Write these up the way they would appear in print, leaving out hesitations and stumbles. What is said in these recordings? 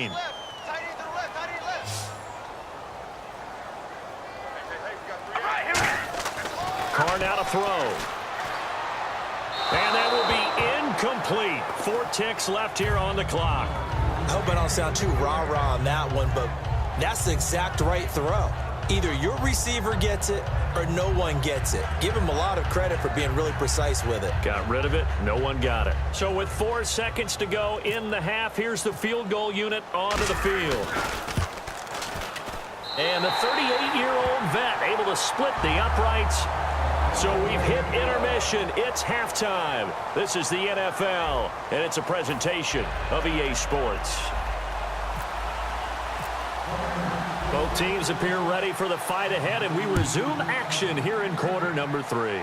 game. Carr now to throw. And that will be incomplete. 4 ticks left here on the clock. I hope I don't sound too rah-rah on that one, but that's the exact right throw. Either your receiver gets it or no one gets it. Give him a lot of credit for being really precise with it. Got rid of it. No one got it. So with 4 seconds to go in the half, here's the field goal unit onto the field. And the 38-year-old vet able to split the uprights. So we've hit intermission. It's halftime. This is the NFL, and it's a presentation of EA Sports. Both teams appear ready for the fight ahead, and we resume action here in quarter number 3.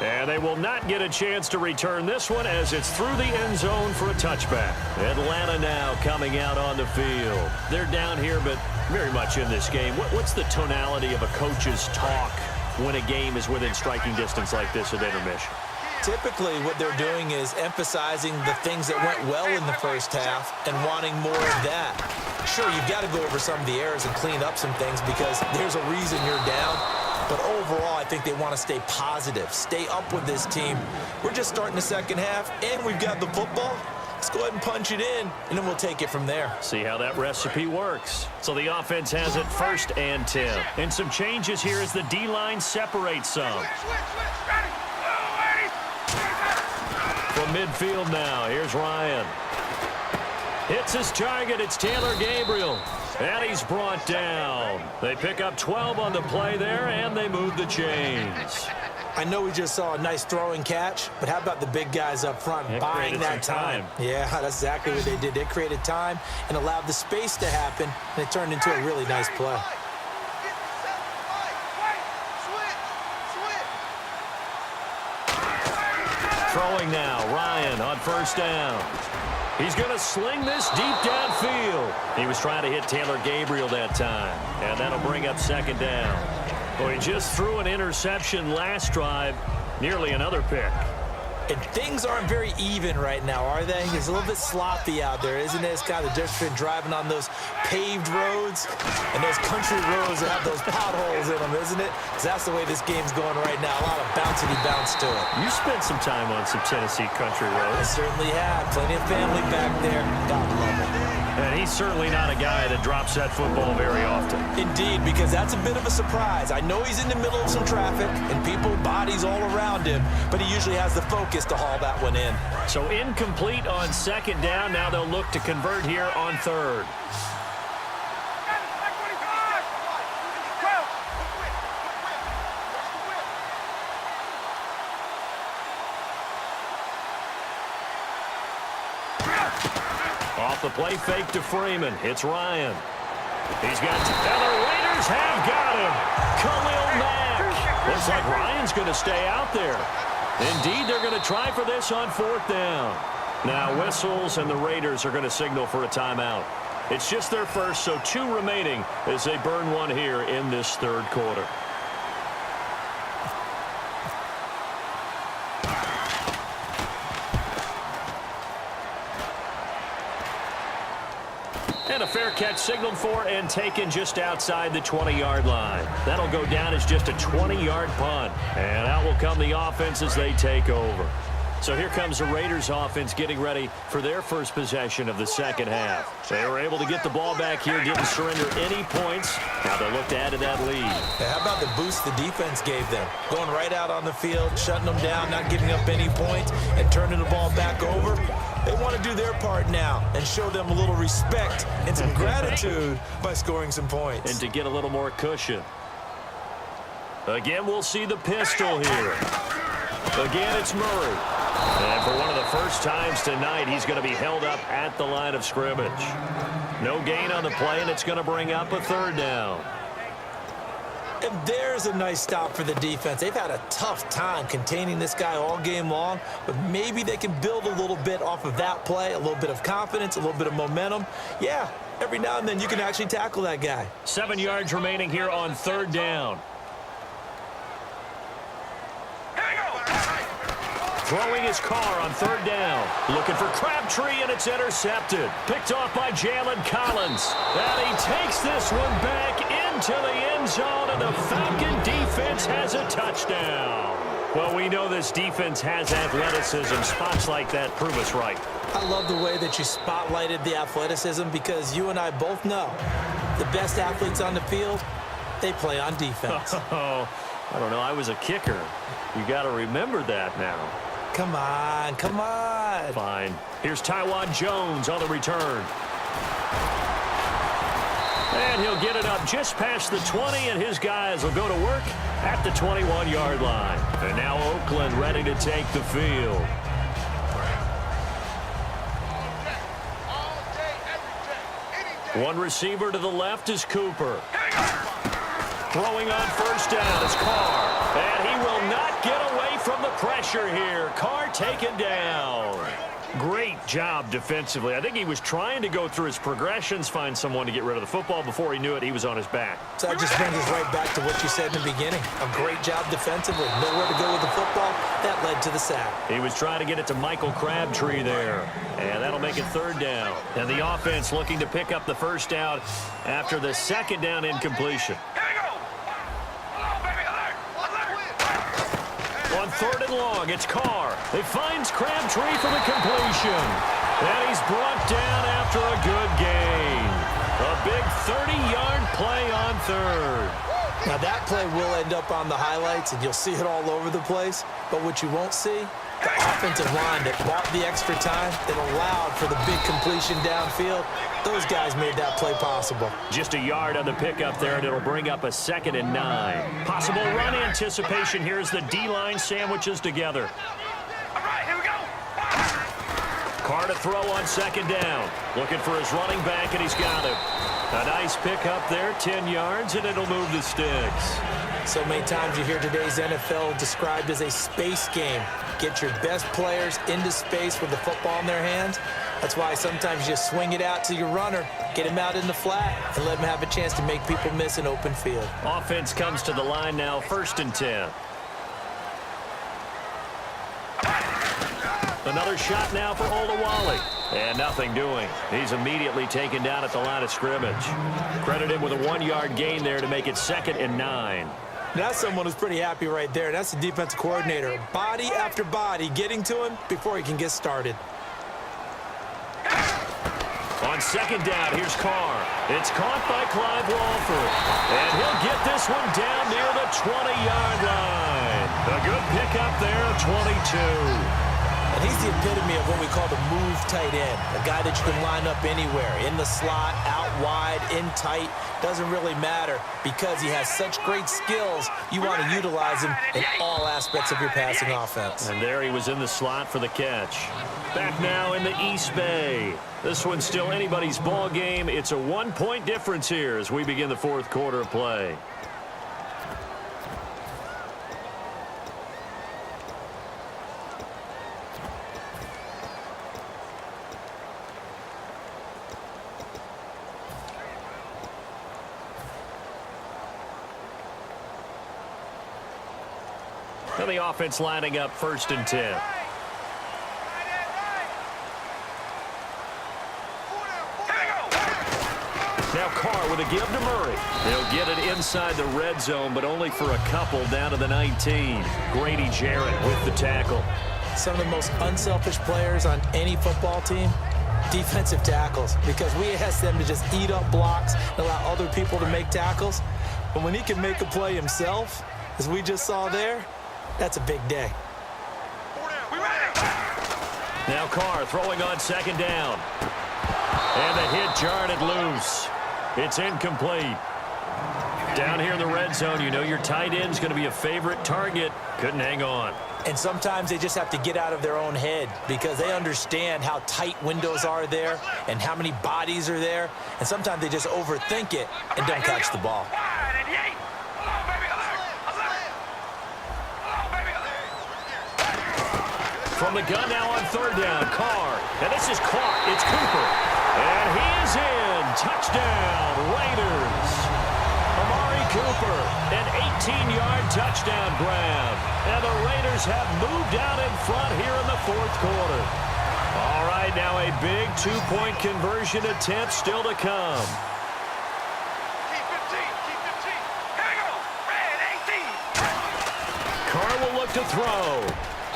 And they will not get a chance to return this one as it's through the end zone for a touchback. Atlanta now coming out on the field. They're down here, but very much in this game. What's the tonality of a coach's talk when a game is within striking distance like this at intermission? Typically, what they're doing is emphasizing the things that went well in the first half and wanting more of that. Sure, you've got to go over some of the errors and clean up some things because there's a reason you're down. But overall, I think they want to stay positive, stay up with this team. We're just starting the second half, and we've got the football. Let's go ahead and punch it in, and then we'll take it from there. See how that recipe works. So the offense has it 1st and 10. And some changes here as the D-line separates some. From midfield now, here's Ryan. Hits his target. It's Taylor Gabriel. And he's brought down. They pick up 12 on the play there, and they move the chains. I know we just saw a nice throwing catch, but how about the big guys up front buying that time? Yeah, that's exactly what they did. They created time and allowed the space to happen, and it turned into a really nice play. Throwing now, Ryan on 1st down. He's going to sling this deep downfield. He was trying to hit Taylor Gabriel that time, and that'll bring up 2nd down. Well, he just threw an interception last drive, nearly another pick. And things aren't very even right now, are they? It's a little bit sloppy out there, isn't it? It's kind of different between driving on those paved roads and those country roads that have those potholes in them, isn't it? Because that's the way this game's going right now. A lot of bouncy bounce to it. You spent some time on some Tennessee country roads. I certainly have. Plenty of family back there. God love it. And he's certainly not a guy that drops that football very often. Indeed, because that's a bit of a surprise. I know he's in the middle of some traffic and people, bodies all around him, but he usually has the focus to haul that one in. So incomplete on 2nd down. Now they'll look to convert here on 3rd. Off the play fake to Freeman. It's Ryan. He's got and the Raiders have got him. Khalil Mack. Looks like Ryan's going to stay out there. Indeed, they're going to try for this on 4th down. Now whistles, and the Raiders are going to signal for a timeout. It's just their first, so 2 remaining as they burn one here in this 3rd quarter. And a fair catch signaled for and taken just outside the 20-yard line. That'll go down as just a 20-yard punt. And out will come the offense as they take over. So here comes the Raiders offense getting ready for their first possession of the second half. They were able to get the ball back here, didn't surrender any points. Now they look to add to that lead. Yeah, how about the boost the defense gave them? Going right out on the field, shutting them down, not giving up any points, and turning the ball back over. They want to do their part now and show them a little respect and some gratitude by scoring some points. And to get a little more cushion. Again, we'll see the pistol here. Again, it's Murray. And for one of the first times tonight, he's going to be held up at the line of scrimmage. No gain on the play, and it's going to bring up a 3rd down. And there's a nice stop for the defense. They've had a tough time containing this guy all game long, but maybe they can build a little bit off of that play, a little bit of confidence, a little bit of momentum. Yeah, every now and then you can actually tackle that guy. 7 yards remaining here on 3rd down. Throwing his car on third down. Looking for Crabtree, and it's intercepted. Picked off by Jalen Collins. And he takes this one back into the end zone, and the Falcon defense has a touchdown. Well, we know this defense has athleticism. Spots like that prove us right. I love the way that you spotlighted the athleticism because you and I both know the best athletes on the field, they play on defense. Oh, I don't know. I was a kicker. You got to remember that now. Come on, come on. Fine. Here's Tywan Jones on the return. And he'll get it up just past the 20, and his guys will go to work at the 21-yard line. And now Oakland ready to take the field. One receiver to the left is Cooper. Throwing on first down is Carr. And he will not get away from the pressure here. Carr taken down. Great job defensively. I think he was trying to go through his progressions, find someone to get rid of the football. Before he knew it, he was on his back. So that just brings us right back to what you said in the beginning. A great job defensively. Nowhere to go with the football. That led to the sack. He was trying to get it to Michael Crabtree there. And that'll make it third down. And the offense looking to pick up the first down after the second down incompletion. On third and long, it's Carr. He finds Crabtree for the completion. And he's brought down after a good gain. A big 30-yard play on third. Now that play will end up on the highlights, and you'll see it all over the place. But what you won't see, the offensive line that bought the extra time, that allowed for the big completion downfield, those guys made that play possible. Just a yard on the pickup there, and it'll bring up a 2nd and 9. Possible run anticipation here as the D-line sandwiches together. All right, here we go. Carr to throw on second down. Looking for his running back, and he's got him. A nice pickup there, 10 yards, and it'll move the sticks. So many times you hear today's NFL described as a space game. Get your best players into space with the football in their hands. That's why sometimes you swing it out to your runner, get him out in the flat, and let him have a chance to make people miss an open field. Offense comes to the line now, 1st and 10. Another shot now for Olawale. And nothing doing. He's immediately taken down at the line of scrimmage. Credit him with a 1-yard gain there to make it 2nd and 9. That's someone who's pretty happy right there. That's the defensive coordinator. Body after body getting to him before he can get started. On second down, here's Carr. It's caught by Clive Walford. And he'll get this one down near the 20-yard line. A good pickup there of 22. And he's the epitome of what we call the move tight end. A guy that you can line up anywhere. In the slot, out wide, in tight. Doesn't really matter because he has such great skills. You want to utilize him in all aspects of your passing offense. And there he was in the slot for the catch. Back now in the East Bay. This one's still anybody's ball game. It's a 1-point difference here as we begin the 4th quarter of play. And the offense lining up 1st and 10. Now Carr with a give to Murray. They'll get it inside the red zone, but only for a couple down to the 19. Grady Jarrett with the tackle. Some of the most unselfish players on any football team, defensive tackles, because we ask them to just eat up blocks and allow other people to make tackles. But when he can make a play himself, as we just saw there, that's a big day. Now Carr throwing on second down. And the hit jarred it loose. It's incomplete. Down here in the red zone, you know your tight end's going to be a favorite target. Couldn't hang on. And sometimes they just have to get out of their own head because they understand how tight windows are there and how many bodies are there. And sometimes they just overthink it and don't catch the ball. From the gun now on third down, Carr. And this is caught. It's Cooper. And he is in. Touchdown, Raiders. Amari Cooper, an 18-yard touchdown grab. And the Raiders have moved out in front here in the fourth quarter. All right, now a big two-point conversion attempt still to come. Carr will look to throw.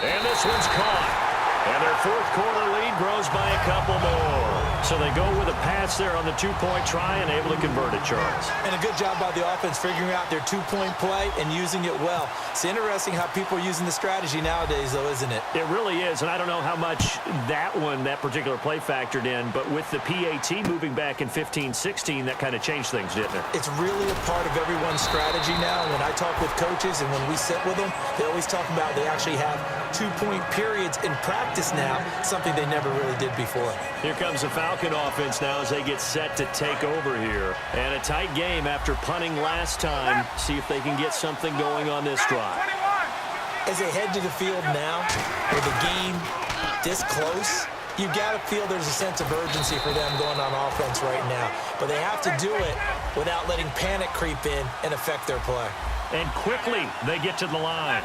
And this one's caught. And their fourth quarter lead grows by a couple more. So they go with a pass there on the two-point try and able to convert it, Charles. And a good job by the offense figuring out their two-point play and using it well. It's interesting how people are using the strategy nowadays, though, isn't it? It really is, and I don't know how much that particular play factored in, but with the PAT moving back in 15-16, that kind of changed things, didn't it? It's really a part of everyone's strategy now. When I talk with coaches and when we sit with them, they always talk about they actually have two-point periods in practice now, something they never really did before. Here comes the Falcon offense now as they get set to take over here. And a tight game after punting last time. See if they can get something going on this drive. As they head to the field now, with the game this close, you got to feel there's a sense of urgency for them going on offense right now. But they have to do it without letting panic creep in and affect their play. And quickly they get to the line.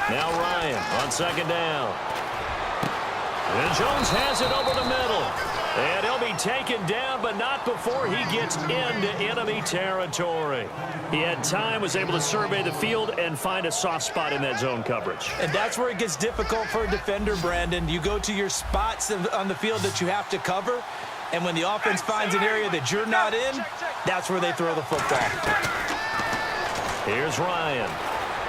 Now Ryan on second down. And Jones has it over the middle. And he'll be taken down, but not before he gets into enemy territory. He had time, was able to survey the field and find a soft spot in that zone coverage. And that's where it gets difficult for a defender, Brandon. You go to your spots on the field that you have to cover, and when the offense finds an area that you're not in, that's where they throw the football. Here's Ryan.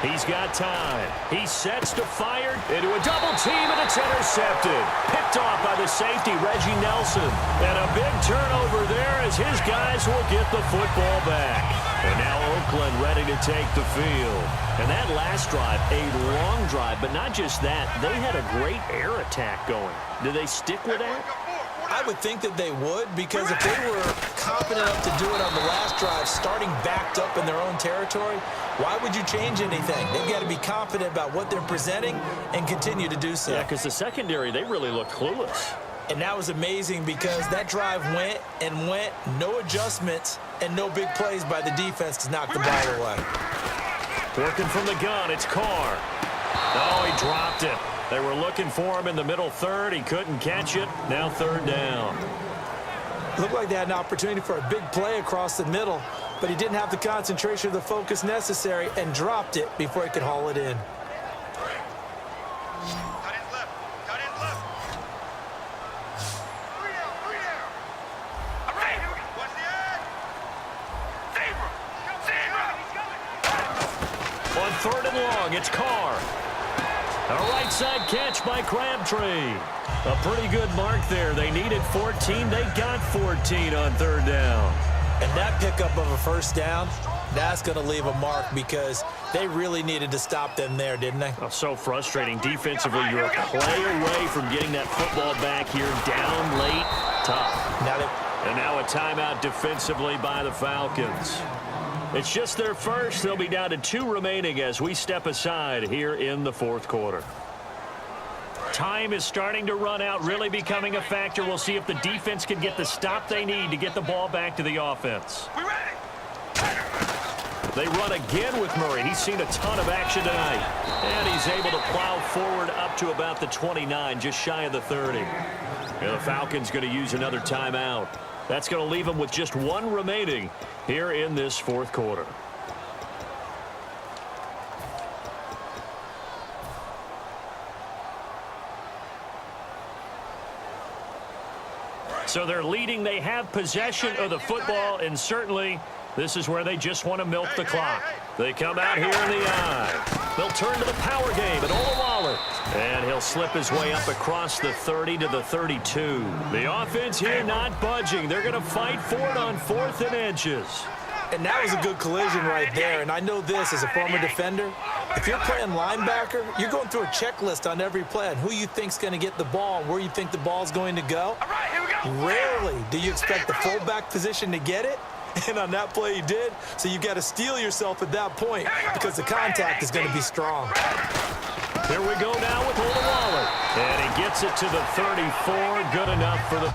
He's got time. He sets to fire into a double team, and it's intercepted. Picked off by the safety, Reggie Nelson. And a big turnover there as his guys will get the football back. And now Oakland ready to take the field. And that last drive, a long drive, but not just that. They had a great air attack going. Do they stick with that? I would think that they would, because if they were confident enough to do it on the last drive, starting backed up in their own territory, why would you change anything? They've got to be confident about what they're presenting and continue to do so. Yeah, because the secondary, they really looked clueless. And that was amazing because that drive went and went, no adjustments and no big plays by the defense to knock the ball away. Working from the gun, it's Carr. Oh, he dropped it. They were looking for him in the middle third. He couldn't catch it. Now third down. Looked like they had an opportunity for a big play across the middle, but he didn't have the concentration or the focus necessary and dropped it before he could haul it in. On third and long, it's Carr. A right side catch by Crabtree. A pretty good mark there. They needed 14. They got 14 on third down. And that pickup of a first down, that's going to leave a mark because they really needed to stop them there, didn't they? Oh, so frustrating. Defensively, you're a play away from getting that football back here. Down late, tough. And now a timeout defensively by the Falcons. It's just their first. They'll be down to 2 remaining as we step aside here in the fourth quarter. Time is starting to run out, really becoming a factor. We'll see if the defense can get the stop they need to get the ball back to the offense. They run again with Murray. He's seen a ton of action tonight. And he's able to plow forward up to about the 29, just shy of the 30. And the Falcons going to use another timeout. That's going to leave them with just 1 remaining here in this fourth quarter. So they're leading. They have possession of the football, and certainly this is where they just want to milk the clock. They come out here in the eye. They'll turn to the power game at Olawale. And he'll slip his way up across the 30 to the 32. The offense here not budging. They're going to fight for it on 4th and inches. And that was a good collision right there. And I know this as a former defender. If you're playing linebacker, you're going through a checklist on every play on who you think's going to get the ball and where you think the ball's going to go. Rarely do you expect the fullback position to get it. And on that play he did. So you've got to steel yourself at that point because the contact is going to be strong. Here we go now with Olawale. And he gets it to the 34. Good enough for the